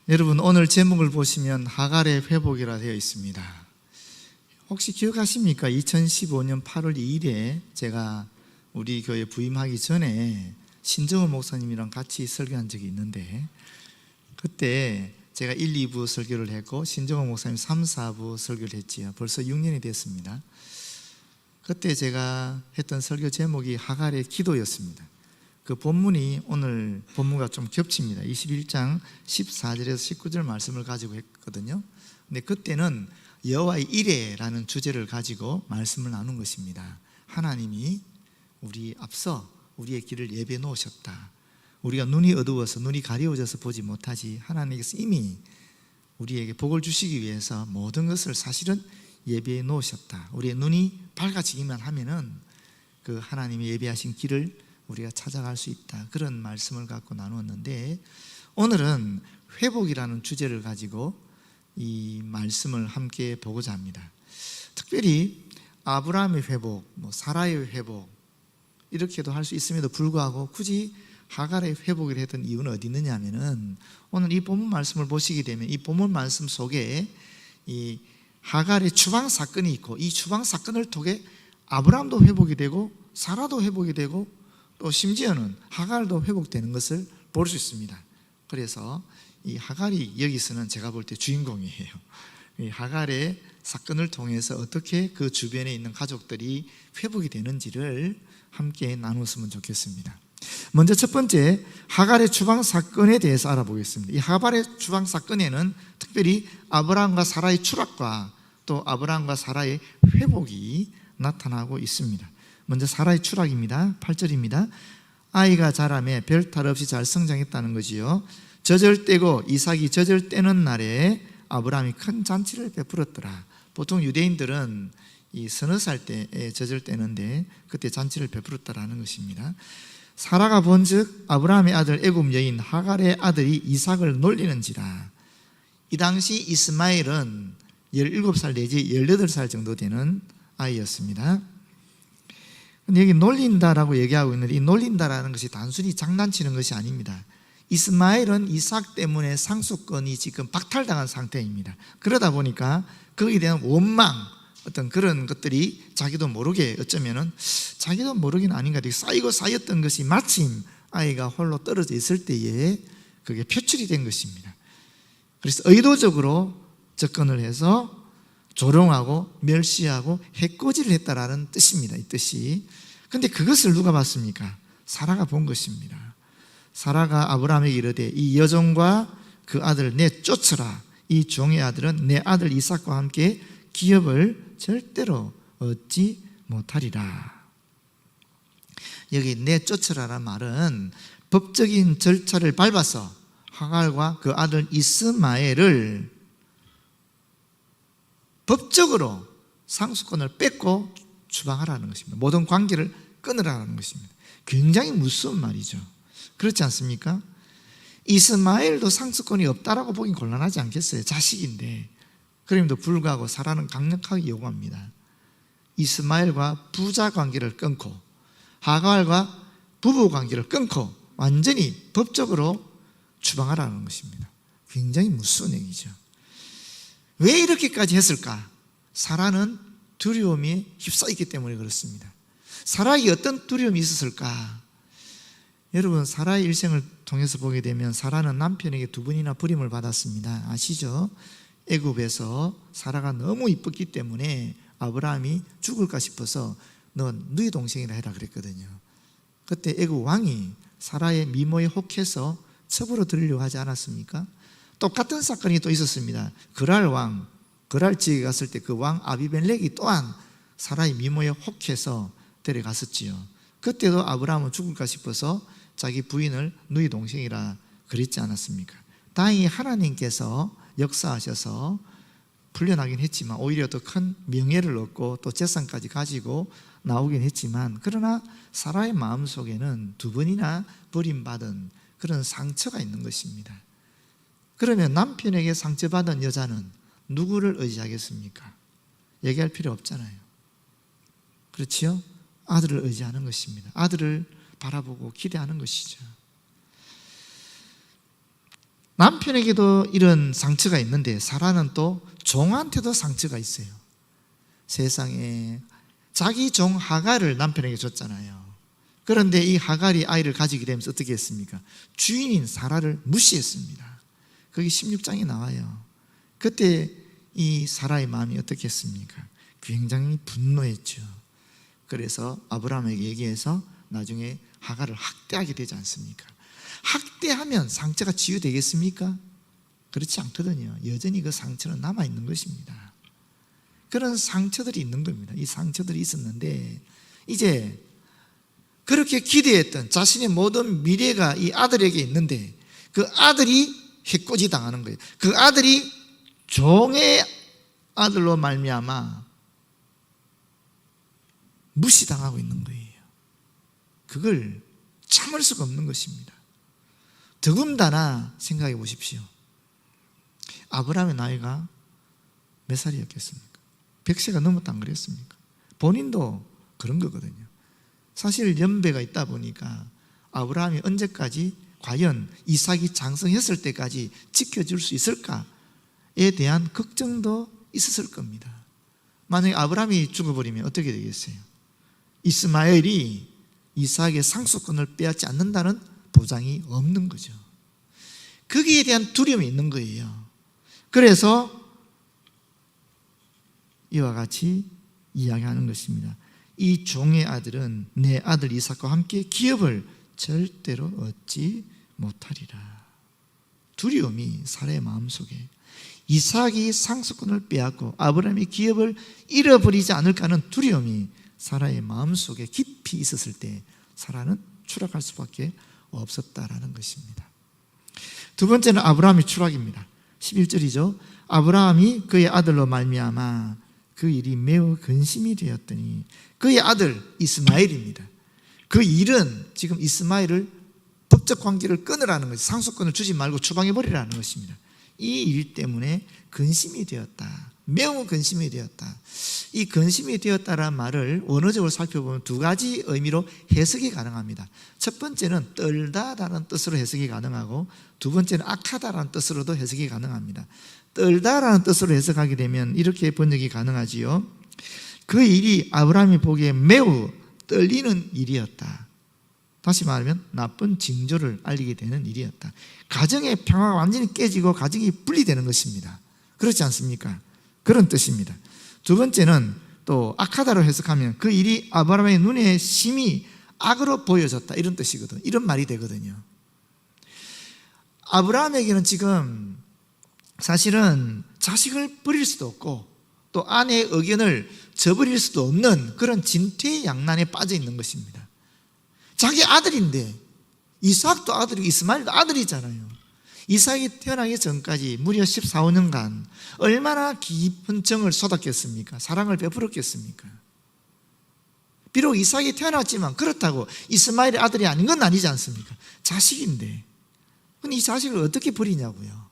여러분, 오늘 제목을 보시면 하갈의 회복이라 되어 있습니다. 혹시 기억하십니까? 2015년 8월 2일에 제가 우리 교회 부임하기 전에 신정호 목사님이랑 같이 설교한 적이 있는데, 그때 제가 1, 2부 설교를 했고 신정호 목사님 3, 4부 설교를 했지요. 벌써 6년이 됐습니다. 그때 제가 했던 설교 제목이 하갈의 기도였습니다. 그 본문이 오늘 본문과 좀 겹칩니다. 21장 14절에서 19절 말씀을 가지고 했거든요. 근데 그때는 여호와의 이레라는 주제를 가지고 말씀을 나눈 것입니다. 하나님이 우리 앞서 우리의 길을 예비해 놓으셨다. 우리가 눈이 어두워서 눈이 가려워져서 보지 못하지 하나님께서 이미 우리에게 복을 주시기 위해서 모든 것을 사실은 예비해 놓으셨다. 우리의 눈이 밝아지기만 하면은 그 하나님이 예비하신 길을 우리가 찾아갈 수 있다. 그런 말씀을 갖고 나누었는데, 오늘은 회복이라는 주제를 가지고 이 말씀을 함께 보고자 합니다. 특별히 아브라함의 회복, 사라의 회복 이렇게도 할 수 있음에도 불구하고 굳이 하갈의 회복을 했던 이유는 어디 있느냐 하면은, 오늘 이 본문 말씀을 보시게 되면 이 본문 말씀 속에 이 하갈의 추방 사건이 있고, 이 추방 사건을 통해 아브라함도 회복이 되고 사라도 회복이 되고 또 심지어는 하갈도 회복되는 것을 볼 수 있습니다. 그래서 이 하갈이 여기서는 제가 볼 때 주인공이에요. 이 하갈의 사건을 통해서 어떻게 그 주변에 있는 가족들이 회복이 되는지를 함께 나눴으면 좋겠습니다. 먼저 첫 번째, 하갈의 추방 사건에 대해서 알아보겠습니다. 이 하갈의 추방 사건에는 특별히 아브라함과 사라의 추락과 또 아브라함과 사라의 회복이 나타나고 있습니다. 먼저 사라의 추락입니다. 8절입니다. 아이가 자라매 별탈 없이 잘 성장했다는 거지요. 젖을 떼고 이삭이 젖을 떼는 날에 아브라함이 큰 잔치를 베풀었더라. 보통 유대인들은 이 서너 살 때에 젖을 떼는데 그때 잔치를 베풀었다라는 것입니다. 사라가 본즉 아브라함의 아들 애굽 여인 하갈의 아들이 이삭을 놀리는지라. 이 당시 이스마엘은 17살 내지 18살 정도 되는 아이였습니다. 근데 여기 놀린다라고 얘기하고 있는데, 이 놀린다라는 것이 단순히 장난치는 것이 아닙니다. 이스마엘은 이삭 때문에 상속권이 지금 박탈당한 상태입니다. 그러다 보니까 거기에 대한 원망, 어떤 그런 것들이 자기도 모르게 어쩌면은 자기도 모르긴 아닌가 되게 쌓이고 쌓였던 것이 마침 아이가 홀로 떨어져 있을 때에 그게 표출이 된 것입니다. 그래서 의도적으로 접근을 해서 조롱하고 멸시하고 해코지를 했다라는 뜻입니다. 이 뜻이. 근데 그것을 누가 봤습니까? 사라가 본 것입니다. 사라가 아브라함에게 이르되 이 여종과 그 아들을 내쫓으라. 이 종의 아들은 내 아들 이삭과 함께 기업을 절대로 얻지 못하리라. 여기 내쫓으라란 말은 법적인 절차를 밟아서 하갈과 그 아들 이스마엘을 법적으로 상속권을 뺏고 추방하라는 것입니다. 모든 관계를 끊으라는 것입니다. 굉장히 무서운 말이죠. 그렇지 않습니까? 이스마엘도 상속권이 없다라고 보긴 곤란하지 않겠어요? 자식인데. 그럼에도 불구하고 사라는 강력하게 요구합니다. 이스마엘과 부자 관계를 끊고 하갈과 부부 관계를 끊고 완전히 법적으로 추방하라는 것입니다. 굉장히 무서운 얘기죠. 왜 이렇게까지 했을까? 사라는 두려움에 휩싸였기 때문에 그렇습니다. 사라에게 어떤 두려움이 있었을까? 여러분, 사라의 일생을 통해서 보게 되면 사라는 남편에게 2번이나 버림을 받았습니다. 아시죠? 애굽에서 사라가 너무 이뻤기 때문에 아브라함이 죽을까 싶어서 넌 너희 동생이라 해라 그랬거든요. 그때 애굽 왕이 사라의 미모에 혹해서 첩으로 들으려고 하지 않았습니까? 똑같은 사건이 또 있었습니다. 그랄 왕, 그랄 지역에 갔을 때 그 왕 아비멜렉이 또한 사라의 미모에 혹해서 데려갔었지요. 그때도 아브라함은 죽을까 싶어서 자기 부인을 너희 동생이라 그랬지 않았습니까? 다행히 하나님께서 역사하셔서 풀려나긴 했지만 오히려 더 큰 명예를 얻고 또 재산까지 가지고 나오긴 했지만, 그러나 사라의 마음속에는 2번이나 버림받은 그런 상처가 있는 것입니다. 그러면 남편에게 상처받은 여자는 누구를 의지하겠습니까? 얘기할 필요 없잖아요. 그렇지요? 아들을 의지하는 것입니다. 아들을 바라보고 기대하는 것이죠. 남편에게도 이런 상처가 있는데 사라는 또 종한테도 상처가 있어요. 세상에 자기 종 하갈을 남편에게 줬잖아요. 그런데 이 하갈이 아이를 가지게 되면서 어떻게 했습니까? 주인인 사라를 무시했습니다. 거기 16장에 나와요. 그때 이 사라의 마음이 어떻게 했습니까? 굉장히 분노했죠. 그래서 아브라함에게 얘기해서 나중에 하갈을 학대하게 되지 않습니까? 학대하면 상처가 치유되겠습니까? 그렇지 않거든요. 여전히 그 상처는 남아있는 것입니다. 그런 상처들이 있는 겁니다. 이 상처들이 있었는데 이제 그렇게 기대했던 자신의 모든 미래가 이 아들에게 있는데 그 아들이 해코지 당하는 거예요. 그 아들이 종의 아들로 말미암아 무시당하고 있는 거예요. 그걸 참을 수가 없는 것입니다. 더군다나 생각해 보십시오. 아브라함의 나이가 몇 살이었겠습니까? 100세가 넘었다 안 그랬습니까? 본인도 그런 거거든요. 사실 연배가 있다 보니까 아브라함이 언제까지 과연 이삭이 장성했을 때까지 지켜줄 수 있을까에 대한 걱정도 있었을 겁니다. 만약에 아브라함이 죽어버리면 어떻게 되겠어요? 이스마엘이 이삭의 상속권을 빼앗지 않는다는 보장이 없는 거죠. 거기에 대한 두려움이 있는 거예요. 그래서 이와 같이 이야기하는 것입니다. 이 종의 아들은 내 아들 이삭과 함께 기업을 절대로 얻지 못하리라. 두려움이 사라의 마음속에 이삭이 상속권을 빼앗고 아브라함이 기업을 잃어버리지 않을까 하는 두려움이 사라의 마음속에 깊이 있었을 때 사라는 추락할 수밖에 없었다라는 것입니다. 두 번째는 아브라함이 추락입니다. 11절이죠. 아브라함이 그의 아들로 말미암아 그 일이 매우 근심이 되었더니 그의 아들 이스마엘입니다. 그 일은 지금 이스마엘을 법적 관계를 끊으라는 것이 상속권을 주지 말고 추방해버리라는 것입니다. 이 일 때문에 근심이 되었다. 매우 근심이 되었다. 이 근심이 되었다라는 말을 원어적으로 살펴보면 두 가지 의미로 해석이 가능합니다. 첫 번째는 떨다라는 뜻으로 해석이 가능하고 두 번째는 악하다라는 뜻으로도 해석이 가능합니다. 떨다라는 뜻으로 해석하게 되면 이렇게 번역이 가능하지요. 그 일이 아브라함이 보기에 매우 떨리는 일이었다. 다시 말하면 나쁜 징조를 알리게 되는 일이었다. 가정의 평화가 완전히 깨지고 가정이 분리되는 것입니다. 그렇지 않습니까? 그런 뜻입니다. 두 번째는 또 악하다로 해석하면 그 일이 아브라함의 눈에 심히 악으로 보여졌다 이런 뜻이거든요. 이런 말이 되거든요. 아브라함에게는 지금 사실은 자식을 버릴 수도 없고 또 아내의 의견을 저버릴 수도 없는 그런 진퇴양난에 빠져 있는 것입니다. 자기 아들인데 이삭도 아들이고 이스마엘도 아들이잖아요. 이삭이 태어나기 전까지 무려 14~15년간 얼마나 깊은 정을 쏟았겠습니까? 사랑을 베풀었겠습니까? 비록 이삭이 태어났지만 그렇다고 이스마엘의 아들이 아닌 건 아니지 않습니까? 자식인데 근데 이 자식을 어떻게 버리냐고요.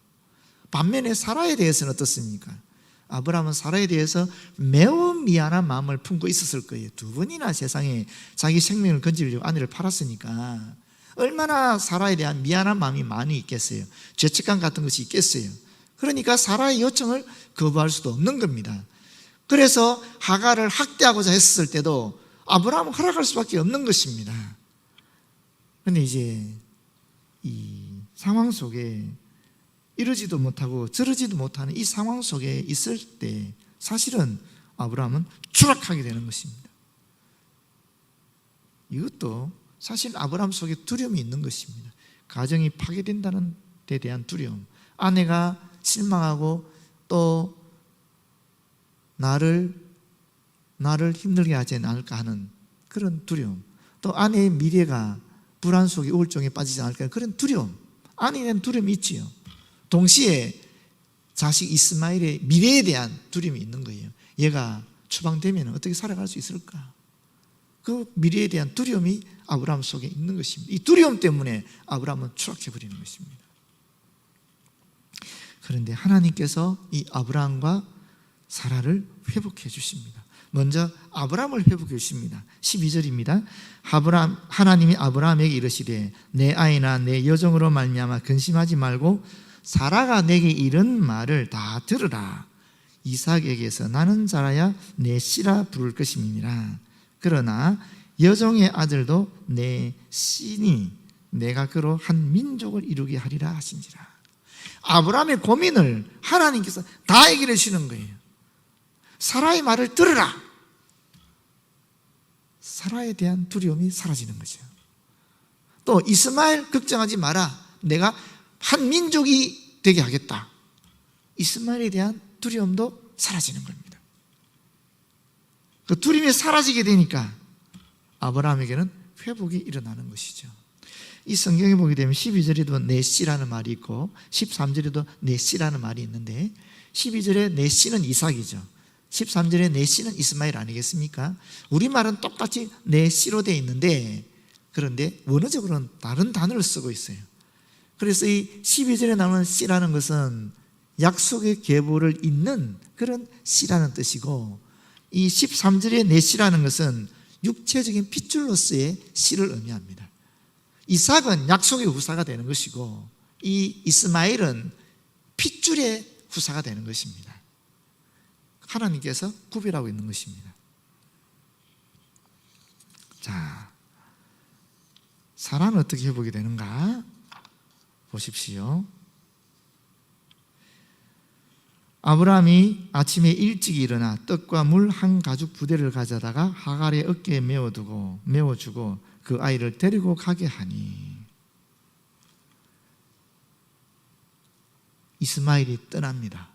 반면에 사라에 대해서는 어떻습니까? 아브라함은 사라에 대해서 매우 미안한 마음을 품고 있었을 거예요. 두 번이나 세상에 자기 생명을 건지려고 아내를 팔았으니까 얼마나 사라에 대한 미안한 마음이 많이 있겠어요. 죄책감 같은 것이 있겠어요. 그러니까 사라의 요청을 거부할 수도 없는 겁니다. 그래서 하갈을 학대하고자 했을 때도 아브라함은 허락할 수밖에 없는 것입니다. 그런데 이제 이 상황 속에 이러지도 못하고 저러지도 못하는 이 상황 속에 있을 때 사실은 아브라함은 추락하게 되는 것입니다. 이것도 사실 아브라함 속에 두려움이 있는 것입니다. 가정이 파괴된다는 데 대한 두려움, 아내가 실망하고 또 나를 힘들게 하지 않을까 하는 그런 두려움, 또 아내의 미래가 불안 속에 우울증에 빠지지 않을까 하는 그런 두려움, 아내에 대한 두려움이 있지요. 동시에 자식 이스마엘의 미래에 대한 두려움이 있는 거예요. 얘가 추방되면 어떻게 살아갈 수 있을까? 그 미래에 대한 두려움이 아브라함 속에 있는 것입니다. 이 두려움 때문에 아브라함은 추락해버리는 것입니다. 그런데 하나님께서 이 아브라함과 사라를 회복해 주십니다. 먼저 아브라함을 회복해 주십니다. 12절입니다. 하나님이 아브라함에게 이르시되 내 아이나 내 여종으로 말미암아 근심하지 말고 사라가 내게 이런 말을 다 들으라. 이삭에게서 나는 자라야 내 씨라 부를 것임이니라. 그러나 여종의 아들도 내 씨니 내가 그로 한 민족을 이루게 하리라 하신지라. 아브라함의 고민을 하나님께서 다 해결해 주시는 거예요. 사라의 말을 들으라. 사라에 대한 두려움이 사라지는 거죠. 또 이스마엘 걱정하지 마라. 내가 한 민족이 되게 하겠다. 이스마엘에 대한 두려움도 사라지는 겁니다. 그 두려움이 사라지게 되니까 아브라함에게는 회복이 일어나는 것이죠. 이 성경에 보게 되면 12절에도 내 씨라는 말이 있고 13절에도 내 씨라는 말이 있는데 12절에 내 씨는 이삭이죠. 13절에 내 씨는 이스마엘 아니겠습니까? 우리말은 똑같이 내 씨로 되어 있는데 그런데 원어적으로는 다른 단어를 쓰고 있어요. 그래서 이 12절에 나오는 씨라는 것은 약속의 계보를 잇는 그런 씨라는 뜻이고 이 13절의 내 씨라는 것은 육체적인 핏줄로서의 씨를 의미합니다. 이삭은 약속의 후사가 되는 것이고 이 이스마엘은 핏줄의 후사가 되는 것입니다. 하나님께서 구별하고 있는 것입니다. 자, 사라는 어떻게 회복이 되는가 보십시오. 아브라함이 아침에 일찍 일어나 떡과 물 한 가죽 부대를 가져다가 하갈의 어깨에 메워주고 그 아이를 데리고 가게 하니 이스마엘이 떠납니다.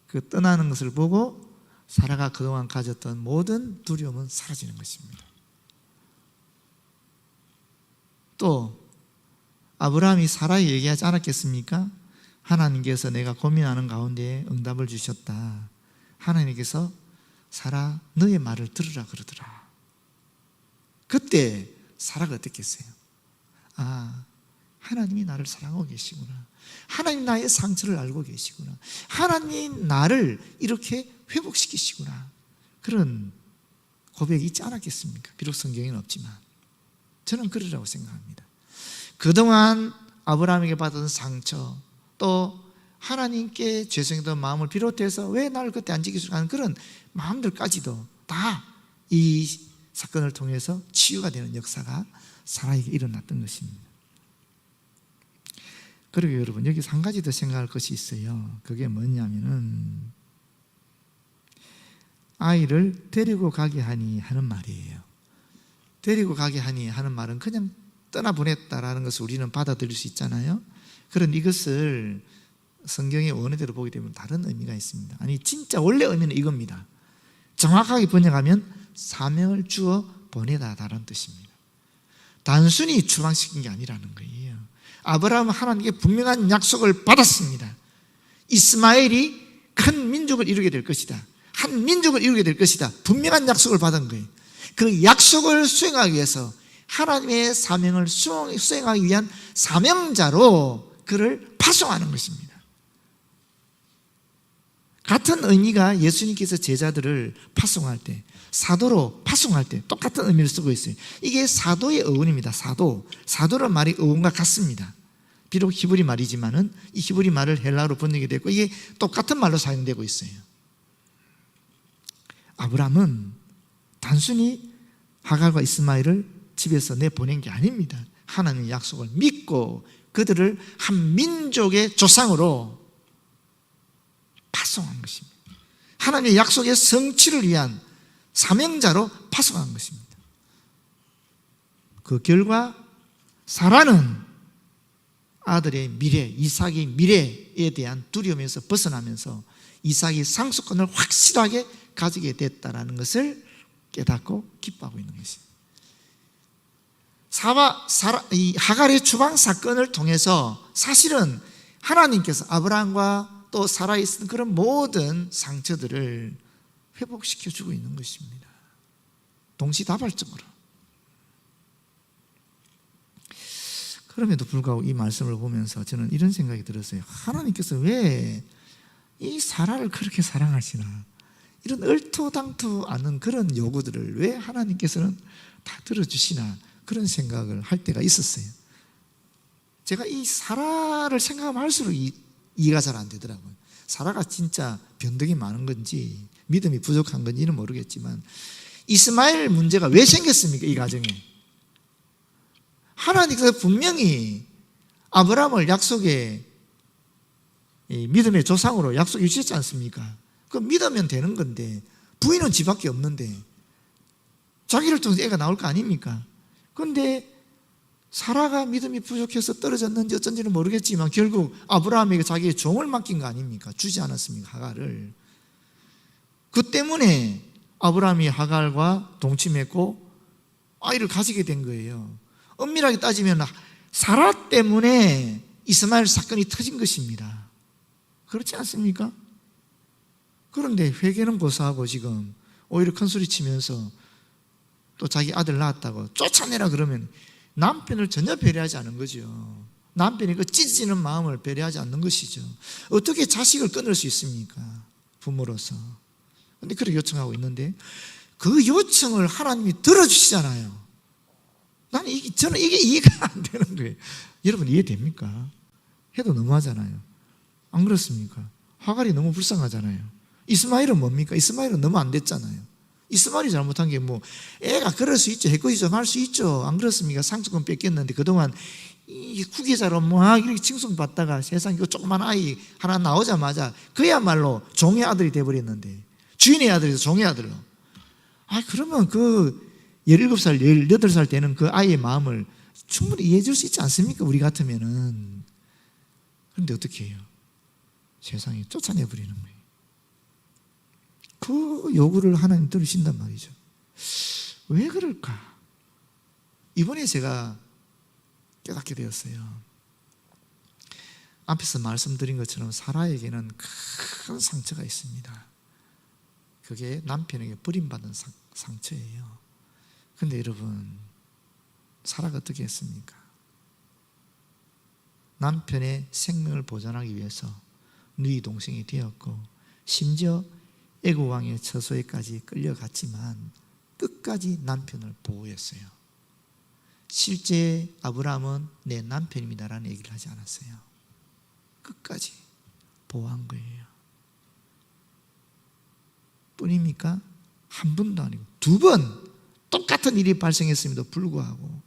그 떠나는 것을 보고 사라가 그동안 가졌던 모든 두려움은 사라지는 것입니다. 또 아브라함이 사라에게 얘기하지 않았겠습니까? 하나님께서 내가 고민하는 가운데 응답을 주셨다. 하나님께서 사라 너의 말을 들으라 그러더라. 그때 사라가 어떻겠어요? 아, 하나님이 나를 사랑하고 계시구나. 하나님 나의 상처를 알고 계시구나. 하나님 나를 이렇게 회복시키시구나. 그런 고백이 있지 않았겠습니까? 비록 성경에는 없지만 저는 그러라고 생각합니다. 그동안 아브라함에게 받은 상처 또 하나님께 죄송했던 마음을 비롯해서 왜 나를 그때 안 지키시고 하는 그런 마음들까지도 다 이 사건을 통해서 치유가 되는 역사가 사라에게 일어났던 것입니다. 그리고 여러분 여기서 한 가지 더 생각할 것이 있어요. 그게 뭐냐면은 아이를 데리고 가게 하니 하는 말이에요. 데리고 가게 하니 하는 말은 그냥 떠나보냈다라는 것을 우리는 받아들일 수 있잖아요. 그런데 이것을 성경의 원어대로 보게 되면 다른 의미가 있습니다. 아니 진짜 원래 의미는 이겁니다. 정확하게 번역하면 사명을 주어 보내다라는 뜻입니다. 단순히 추방시킨 게 아니라는 거예요. 아브라함은 하나님께 분명한 약속을 받았습니다. 이스마엘이 큰 민족을 이루게 될 것이다. 한 민족을 이루게 될 것이다. 분명한 약속을 받은 거예요. 그 약속을 수행하기 위해서 하나님의 사명을 수행하기 위한 사명자로 그를 파송하는 것입니다. 같은 의미가 예수님께서 제자들을 파송할 때, 사도로 파송할 때 똑같은 의미를 쓰고 있어요. 이게 사도의 어원입니다. 사도란 말이 어원과 같습니다. 비록 히브리 말이지만은 이 히브리 말을 헬라어로 번역이 됐고 이게 똑같은 말로 사용되고 있어요. 아브라함은 단순히 하갈과 이스마엘을 집에서 내보낸 게 아닙니다. 하나님의 약속을 믿고 그들을 한 민족의 조상으로 파송한 것입니다. 하나님의 약속의 성취를 위한 사명자로 파송한 것입니다. 그 결과 사라는 아들의 미래, 이삭의 미래에 대한 두려움에서 벗어나면서 이삭이 상속권을 확실하게 가지게 됐다는 것을 깨닫고 기뻐하고 있는 것입니다. 이 하갈의 추방 사건을 통해서 사실은 하나님께서 아브라함과 또 사라에 있었던 그런 모든 상처들을 회복시켜주고 있는 것입니다. 동시다발적으로. 그럼에도 불구하고 이 말씀을 보면서 저는 이런 생각이 들었어요. 하나님께서 왜 이 사라를 그렇게 사랑하시나? 이런 얼토당토 않은 그런 요구들을 왜 하나님께서는 다 들어주시나? 그런 생각을 할 때가 있었어요. 제가 이 사라를 생각하면 할수록 이해가 잘 안 되더라고요. 사라가 진짜 변덕이 많은 건지 믿음이 부족한 건지는 모르겠지만 이스마엘 문제가 왜 생겼습니까? 이 가정에 하나님께서 분명히 아브라함을 약속의 믿음의 조상으로 약속해 주셨지 않습니까? 그 믿으면 되는 건데 부인은 지밖에 없는데 자기를 통해서 애가 나올 거 아닙니까? 그런데 사라가 믿음이 부족해서 떨어졌는지 어쩐지는 모르겠지만 결국 아브라함에게 자기의 종을 맡긴 거 아닙니까? 주지 않았습니까? 하갈을. 그 때문에 아브라함이 하갈과 동침했고 아이를 가지게 된 거예요. 엄밀하게 따지면 사라 때문에 이스마엘 사건이 터진 것입니다. 그렇지 않습니까? 그런데 회개는 고사하고 지금 오히려 큰소리 치면서 또 자기 아들 낳았다고 쫓아내라 그러면 남편을 전혀 배려하지 않은 거죠. 남편이 그 찢어지는 마음을 배려하지 않는 것이죠. 어떻게 자식을 끊을 수 있습니까? 부모로서. 그런데 그렇게 요청하고 있는데 그 요청을 하나님이 들어주시잖아요. 저는 이게 이해가 안 되는 거예요. 여러분 이해됩니까? 해도 너무하잖아요. 안 그렇습니까? 하갈이 너무 불쌍하잖아요. 이스마엘은 뭡니까? 이스마엘은 너무 안 됐잖아요. 이스마엘이 잘못한 게 뭐 애가 그럴 수 있죠. 해코지 좀 할 수 있죠. 안 그렇습니까? 상속권 뺏겼는데 그동안 이 후계자로 막 이렇게 칭송받다가 세상에 그 조그만 아이 하나 나오자마자 그야말로 종의 아들이 돼버렸는데 주인의 아들에서 종의 아들로. 그러면 그 17살, 18살 되는 그 아이의 마음을 충분히 이해해 줄 수 있지 않습니까? 우리 같으면은. 그런데 어떻게 해요? 세상에 쫓아내버리는 거예요. 그 요구를 하나님 들으신단 말이죠. 왜 그럴까? 이번에 제가 깨닫게 되었어요. 앞에서 말씀드린 것처럼 사라에게는 큰 상처가 있습니다. 그게 남편에게 버림받은 상처예요. 그런데 여러분, 사라가 어떻게 했습니까? 남편의 생명을 보존하기 위해서 누이 동생이 되었고 심지어 애굽 왕의 처소에까지 끌려갔지만 끝까지 남편을 보호했어요. 실제 아브라함은 내 남편입니다라는 얘기를 하지 않았어요. 끝까지 보호한 거예요. 뿐입니까? 한 번도 아니고 2번 똑같은 일이 발생했음에도 불구하고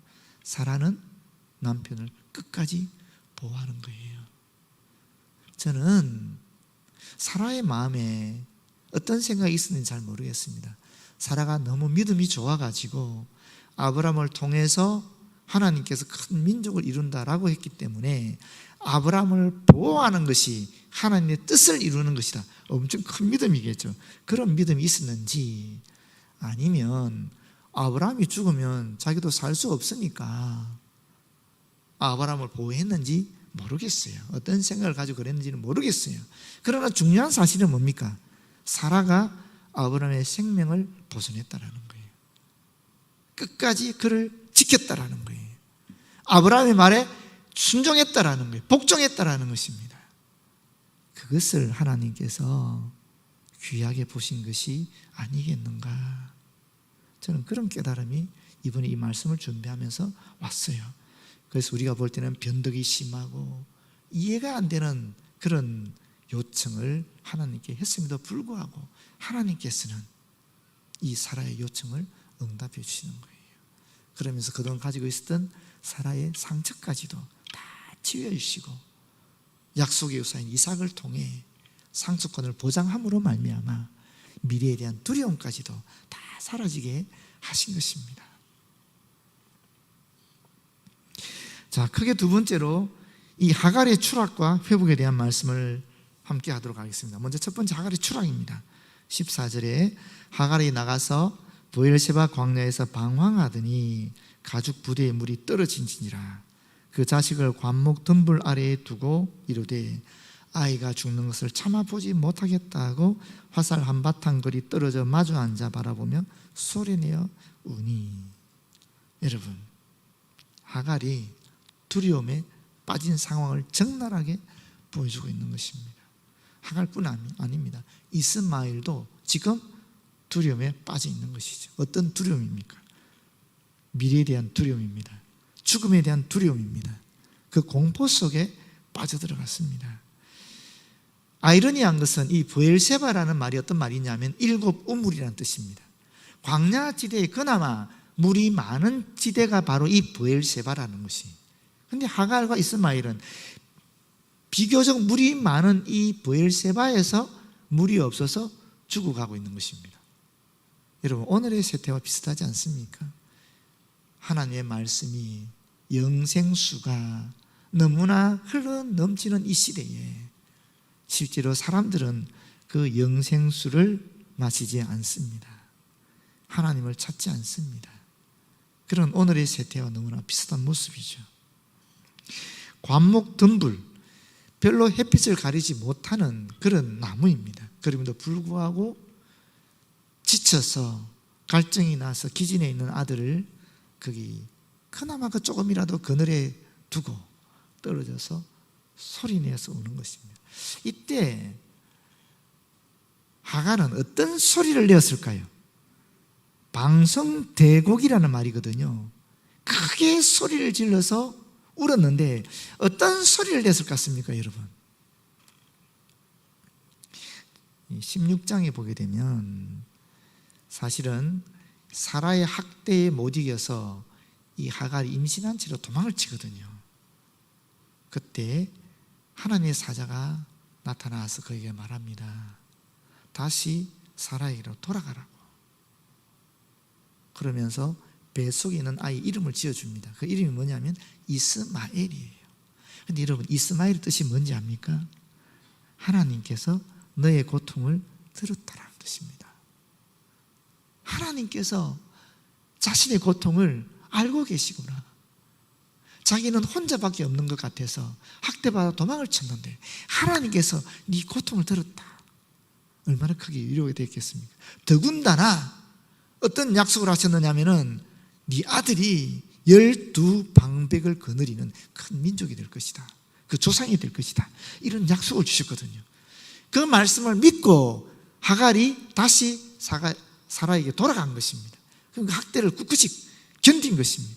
사라는 남편을 끝까지 보호하는 거예요. 저는 사라의 마음에 어떤 생각이 있었는지 잘 모르겠습니다. 사라가 너무 믿음이 좋아가지고 아브라함을 통해서 하나님께서 큰 민족을 이룬다라고 했기 때문에 아브라함을 보호하는 것이 하나님의 뜻을 이루는 것이다. 엄청 큰 믿음이겠죠. 그런 믿음이 있었는지 아니면 아브라함이 죽으면 자기도 살 수 없으니까 아브라함을 보호했는지 모르겠어요. 어떤 생각을 가지고 그랬는지는 모르겠어요. 그러나 중요한 사실은 뭡니까? 사라가 아브라함의 생명을 보존했다라는 거예요. 끝까지 그를 지켰다라는 거예요. 아브라함의 말에 순종했다라는 거예요. 복종했다라는 것입니다. 그것을 하나님께서 귀하게 보신 것이 아니겠는가. 저는 그런 깨달음이 이번에 이 말씀을 준비하면서 왔어요. 그래서 우리가 볼 때는 변덕이 심하고 이해가 안 되는 그런 요청을 하나님께 했음에도 불구하고 하나님께서는 이 사라의 요청을 응답해 주시는 거예요. 그러면서 그동안 가지고 있었던 사라의 상처까지도 다 치유해 주시고 약속의 유사인 이삭을 통해 상속권을 보장함으로 말미암아 미래에 대한 두려움까지도 다 사라지게 하신 것입니다. 자, 크게 2번째로 이 하갈의 추락과 회복에 대한 말씀을 함께 하도록 하겠습니다. 먼저 첫 번째 하갈의 추락입니다. 14절에 하갈이 나가서 브엘세바 광야에서 방황하더니 가죽 부대에 물이 떨어진지라 그 자식을 관목 덤불 아래에 두고 이르되 아이가 죽는 것을 참아보지 못하겠다고 화살 한바탕 거리 떨어져 마주 앉아 바라보며 소리내어 우니. 여러분, 하갈이 두려움에 빠진 상황을 적나라하게 보여주고 있는 것입니다. 하갈뿐 아닙니다. 이스마엘도 지금 두려움에 빠져 있는 것이죠. 어떤 두려움입니까? 미래에 대한 두려움입니다. 죽음에 대한 두려움입니다. 그 공포 속에 빠져들어갔습니다. 아이러니한 것은 이 브엘세바라는 말이 어떤 말이냐면 일곱 우물이라는 뜻입니다. 광야 지대에 그나마 물이 많은 지대가 바로 이 브엘세바라는 것이. 그런데 하갈과 이스마엘은 비교적 물이 많은 이 브엘세바에서 물이 없어서 죽어가고 있는 것입니다. 여러분, 오늘의 세태와 비슷하지 않습니까? 하나님의 말씀이 영생수가 너무나 흘러 넘치는 이 시대에 실제로 사람들은 그 영생수를 마시지 않습니다. 하나님을 찾지 않습니다. 그런 오늘의 세태와 너무나 비슷한 모습이죠. 관목 덤불, 별로 햇빛을 가리지 못하는 그런 나무입니다. 그럼에도 불구하고 지쳐서 갈증이 나서 기진에 있는 아들을 거기 그나마 그 조금이라도 그늘에 두고 떨어져서 소리내서 우는 것입니다. 이때 하갈은 어떤 소리를 내었을까요? 방성대곡이라는 말이거든요. 크게 소리를 질러서 울었는데 어떤 소리를 냈을 것 같습니까, 여러분? 16장에 보게 되면 사실은 사라의 학대에 못 이겨서 이 하갈이 임신한 채로 도망을 치거든요. 그때 하나님의 사자가 나타나서 그에게 말합니다. 다시 사라에게로 돌아가라고. 그러면서 뱃속에 있는 아이 이름을 지어줍니다. 그 이름이 뭐냐면 이스마엘이에요. 그런데 여러분, 이스마엘의 뜻이 뭔지 압니까? 하나님께서 너의 고통을 들었다라는 뜻입니다. 하나님께서 자신의 고통을 알고 계시구나. 자기는 혼자밖에 없는 것 같아서 학대받아 도망을 쳤는데 하나님께서 네 고통을 들었다. 얼마나 크게 위로가 되겠습니까? 더군다나 어떤 약속을 하셨느냐면은 네 아들이 12방백을 거느리는 큰 민족이 될 것이다. 그 조상이 될 것이다. 이런 약속을 주셨거든요. 그 말씀을 믿고 하갈이 다시 사라에게 돌아간 것입니다. 그 학대를 꿋꿋이 견딘 것입니다.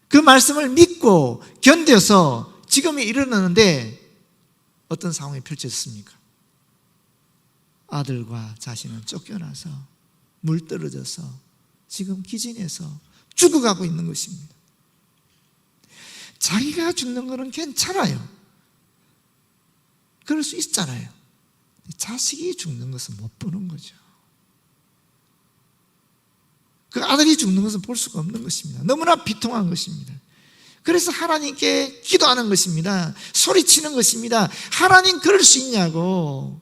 그 말씀을 믿고 견뎌서 지금에 이르렀는데 어떤 상황이 펼쳐졌습니까? 아들과 자신은 쫓겨나서 물 떨어져서 지금 기진에서 죽어가고 있는 것입니다. 자기가 죽는 것은 괜찮아요. 그럴 수 있잖아요. 자식이 죽는 것은 못 보는 거죠. 그 아들이 죽는 것은 볼 수가 없는 것입니다. 너무나 비통한 것입니다. 그래서 하나님께 기도하는 것입니다. 소리치는 것입니다. 하나님, 그럴 수 있냐고.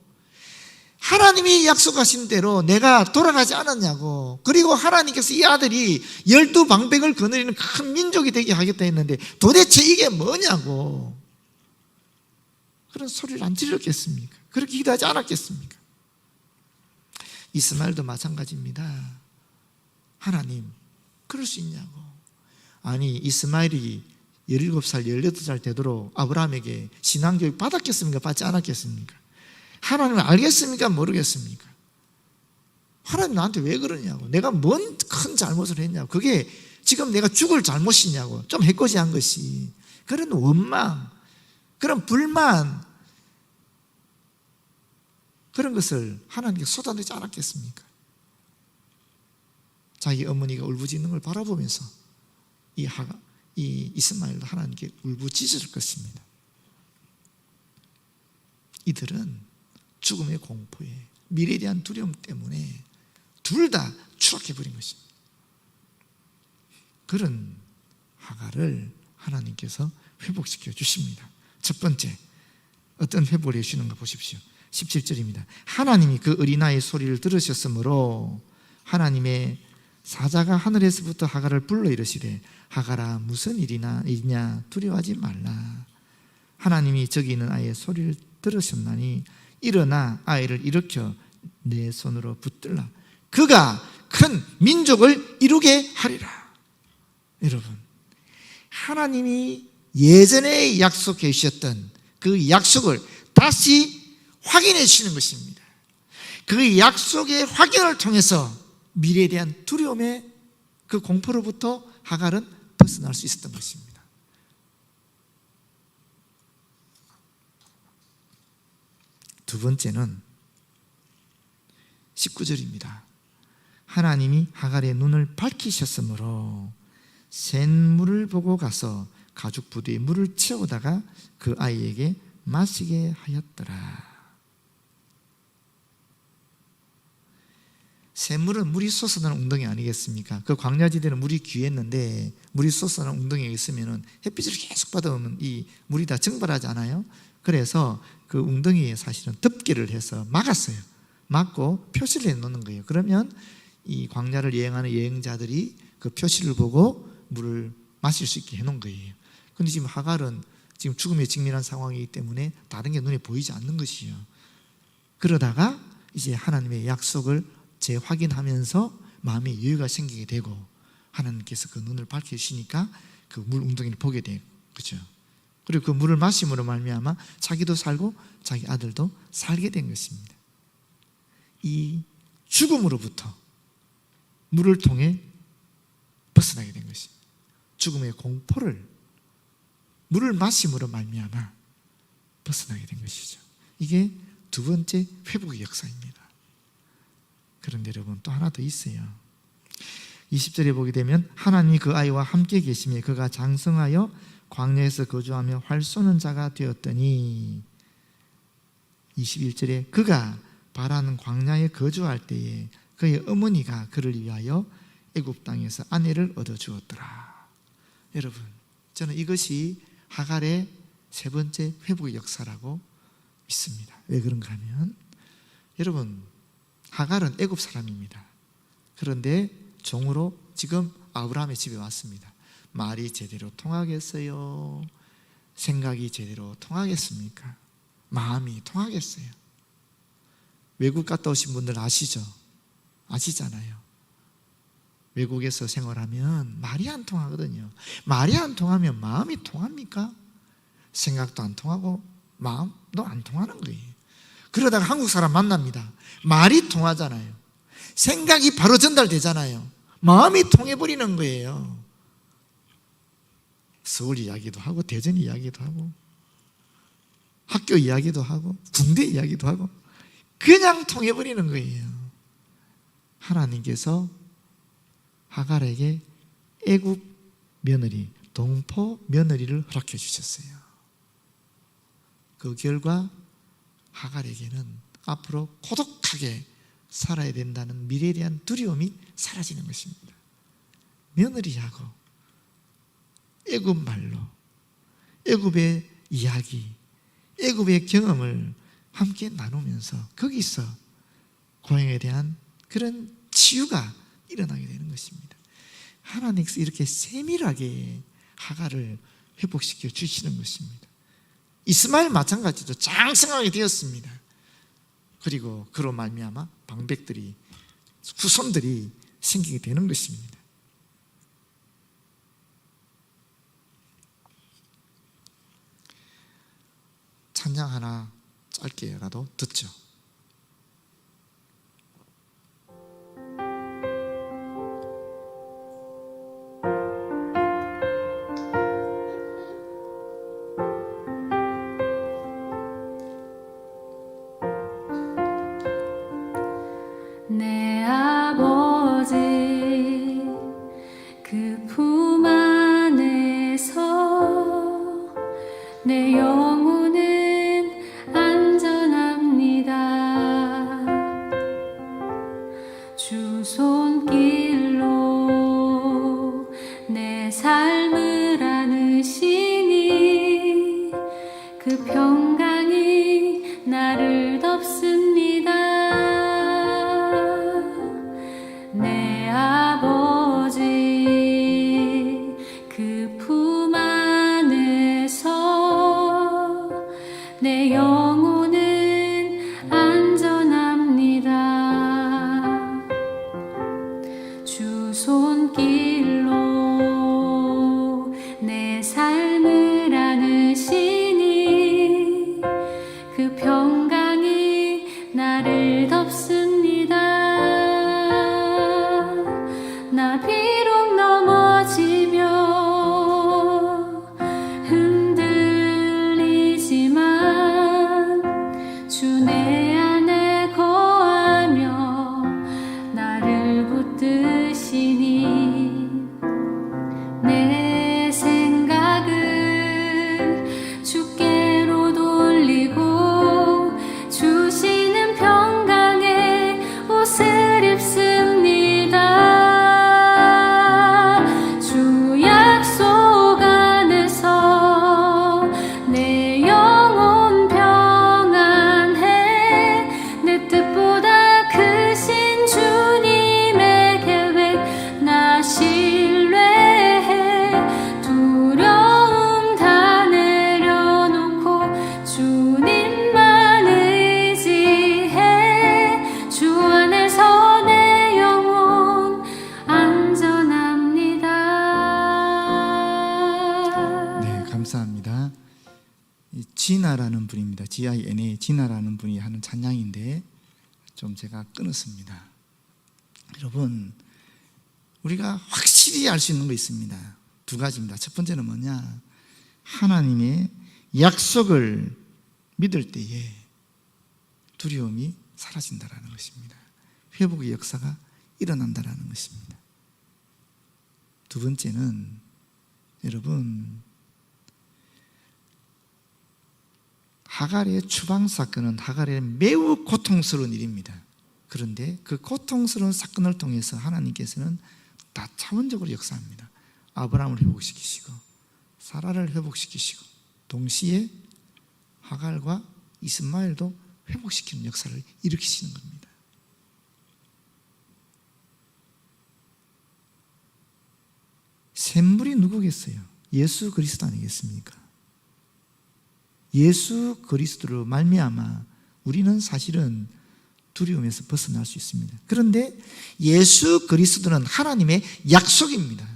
하나님이 약속하신 대로 내가 돌아가지 않았냐고. 그리고 하나님께서 이 아들이 12방백을 거느리는 큰 민족이 되게 하겠다 했는데 도대체 이게 뭐냐고. 그런 소리를 안 질렀겠습니까? 그렇게 기도하지 않았겠습니까? 이스마엘도 마찬가지입니다. 하나님, 그럴 수 있냐고. 아니, 이스마엘이 17살, 18살 되도록 아브라함에게 신앙교육 받았겠습니까? 받지 않았겠습니까? 하나님을 알겠습니까? 모르겠습니까? 하나님 나한테 왜 그러냐고. 내가 뭔 큰 잘못을 했냐고. 그게 지금 내가 죽을 잘못이냐고. 좀 해코지한 것이. 그런 원망, 그런 불만, 그런 것을 하나님께 쏟아내지 않았겠습니까? 자기 어머니가 울부짖는 걸 바라보면서 이 이스마엘도 하나님께 울부짖을 것입니다. 이들은 죽음의 공포에, 미래에 대한 두려움 때문에 둘 다 추락해버린 것입니다. 그런 하갈을 하나님께서 회복시켜 주십니다. 첫 번째, 어떤 회복을 해주시는가 보십시오. 17절입니다. 하나님이 그 어린아이의 소리를 들으셨으므로 하나님의 사자가 하늘에서부터 하갈을 불러 이르시되 하갈아, 무슨 일이냐 두려워하지 말라. 하나님이 저기 있는 아이의 소리를 들으셨나니 일어나 아이를 일으켜 내 손으로 붙들라. 그가 큰 민족을 이루게 하리라. 여러분, 하나님이 예전에 약속해 주셨던 그 약속을 다시 확인해 주시는 것입니다. 그 약속의 확인을 통해서 미래에 대한 두려움의 그 공포로부터 하갈은 벗어날 수 있었던 것입니다. 두 번째는 19절입니다. 하나님이 하갈의 눈을 밝히셨으므로 샘물을 보고 가서 가죽 부두에 물을 채우다가 그 아이에게 마시게 하였더라. 샘물은 물이 솟아나는 웅덩이 아니겠습니까? 그 광야지대는 물이 귀했는데 물이 솟아나는 웅덩이에 있으면 햇빛을 계속 받아오면 이 물이 다 증발하지 않아요? 그래서 그 웅덩이에 사실은 덮개를 해서 막았어요. 막고 표시를 해놓는 거예요. 그러면 이 광야를 여행하는 여행자들이 그 표시를 보고 물을 마실 수 있게 해놓은 거예요. 그런데 지금 하갈은 지금 죽음에 직면한 상황이기 때문에 다른 게 눈에 보이지 않는 것이요. 그러다가 이제 하나님의 약속을 재확인하면서 마음에 여유가 생기게 되고 하나님께서 그 눈을 밝혀주시니까 그 물 웅덩이를 보게 돼요. 그렇죠? 그리고 그 물을 마심으로 말미암아 자기도 살고 자기 아들도 살게 된 것입니다. 이 죽음으로부터 물을 통해 벗어나게 된 것입니다. 죽음의 공포를 물을 마심으로 말미암아 벗어나게 된 것이죠. 이게 두 번째 회복의 역사입니다. 그런데 여러분 또 하나 더 있어요. 20절에 보게 되면 하나님이 그 아이와 함께 계시며 그가 장성하여 광야에서 거주하며 활 쏘는 자가 되었더니 21절에 그가 바라는 광야에 거주할 때에 그의 어머니가 그를 위하여 애굽 땅에서 아내를 얻어주었더라. 여러분, 저는 이것이 하갈의 세 번째 회복의 역사라고 믿습니다. 왜 그런가 하면 여러분, 하갈은 애굽 사람입니다. 그런데 종으로 지금 아브라함의 집에 왔습니다. 말이 제대로 통하겠어요? 생각이 제대로 통하겠습니까? 마음이 통하겠어요? 외국 갔다 오신 분들 아시죠? 아시잖아요. 외국에서 생활하면 말이 안 통하거든요. 말이 안 통하면 마음이 통합니까? 생각도 안 통하고 마음도 안 통하는 거예요. 그러다가 한국 사람 만납니다. 말이 통하잖아요. 생각이 바로 전달되잖아요. 마음이 통해버리는 거예요. 서울 이야기도 하고 대전 이야기도 하고 학교 이야기도 하고 군대 이야기도 하고 그냥 통해버리는 거예요. 하나님께서 하갈에게 애굽 며느리, 동포 며느리를 허락해 주셨어요. 그 결과 하갈에게는 앞으로 고독하게 살아야 된다는 미래에 대한 두려움이 사라지는 것입니다. 며느리하고 애굽 말로 애굽의 이야기, 애굽의 경험을 함께 나누면서 거기서 고향에 대한 그런 치유가 일어나게 되는 것입니다. 하나님께서 이렇게 세밀하게 하갈을 회복시켜 주시는 것입니다. 이스마엘 마찬가지도 장성하게 되었습니다. 그리고 그로 말미암아 방백들이 후손들이 생기게 되는 것입니다. 찬양 하나 짧게라도 듣죠. 내 아버지 그 품 안에서 내 영혼은 안전합니다. 주 손길로 내 삶을 안으시니 그 평강이 나를 덮습니다. 내 아버지 그 품 안에서 내 영혼은 안전합니다. 주 손길로 내 삶을 안으시니 그 평강이 나를 덮습니다. 나 비록 넘어지며 흔들리지만 GINA 진아라는 분이 하는 찬양인데 좀 제가 끊었습니다. 여러분, 우리가 확실히 알 수 있는 거 있습니다. 두 가지입니다. 첫 번째는 뭐냐? 하나님의 약속을 믿을 때에 두려움이 사라진다라는 것입니다. 회복의 역사가 일어난다라는 것입니다. 두 번째는 여러분, 하갈의 추방 사건은 하갈의 매우 고통스러운 일입니다. 그런데 그 고통스러운 사건을 통해서 하나님께서는 다차원적으로 역사합니다. 아브라함을 회복시키시고 사라를 회복시키시고 동시에 하갈과 이스마엘도 회복시키는 역사를 일으키시는 겁니다. 샘물이 누구겠어요? 예수 그리스도 아니겠습니까? 예수 그리스도로 말미암아 우리는 사실은 두려움에서 벗어날 수 있습니다. 그런데 예수 그리스도는 하나님의 약속입니다.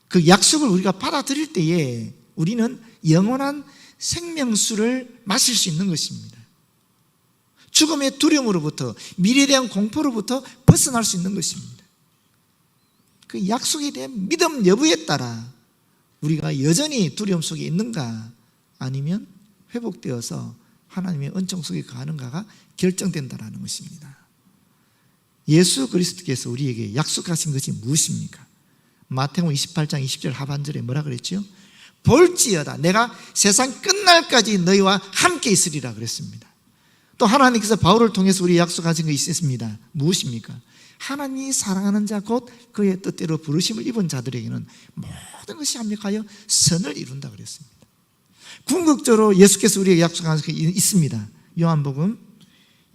그 약속을 우리가 받아들일 때에 우리는 영원한 생명수를 마실 수 있는 것입니다. 죽음의 두려움으로부터, 미래에 대한 공포로부터 벗어날 수 있는 것입니다. 그 약속에 대한 믿음 여부에 따라 우리가 여전히 두려움 속에 있는가 아니면 회복되어서 하나님의 은총 속에 가는가가 결정된다는 것입니다. 예수 그리스도께서 우리에게 약속하신 것이 무엇입니까? 마태복음 28장 20절 하반절에 뭐라 그랬죠? 볼지어다 내가 세상 끝날까지 너희와 함께 있으리라 그랬습니다. 또 하나님께서 바울을 통해서 우리에게 약속하신 것이 있습니다. 무엇입니까? 하나님이 사랑하는 자 곧 그의 뜻대로 부르심을 입은 자들에게는 모든 것이 합력하여 선을 이룬다 그랬습니다. 궁극적으로 예수께서 우리에게 약속한 것이 있습니다. 요한복음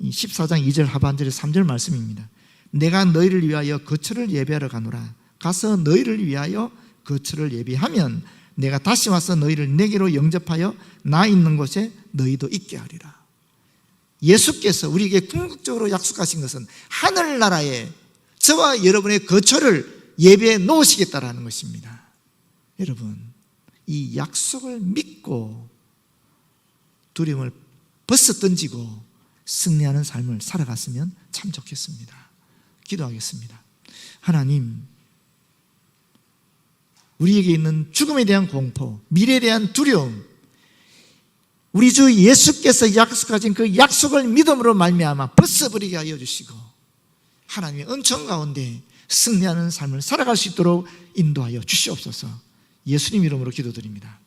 14장 2절 하반절에 3절 말씀입니다. 내가 너희를 위하여 거처를 예비하러 가노라. 가서 너희를 위하여 거처를 예비하면 내가 다시 와서 너희를 내게로 영접하여 나 있는 곳에 너희도 있게 하리라. 예수께서 우리에게 궁극적으로 약속하신 것은 하늘나라에 저와 여러분의 거처를 예비해 놓으시겠다라는 것입니다. 여러분, 이 약속을 믿고 두려움을 벗어 던지고 승리하는 삶을 살아갔으면 참 좋겠습니다. 기도하겠습니다. 하나님, 우리에게 있는 죽음에 대한 공포, 미래에 대한 두려움, 우리 주 예수께서 약속하신 그 약속을 믿음으로 말미암아 벗어버리게 하여 주시고 하나님의 은총 가운데 승리하는 삶을 살아갈 수 있도록 인도하여 주시옵소서. 예수님 이름으로 기도드립니다.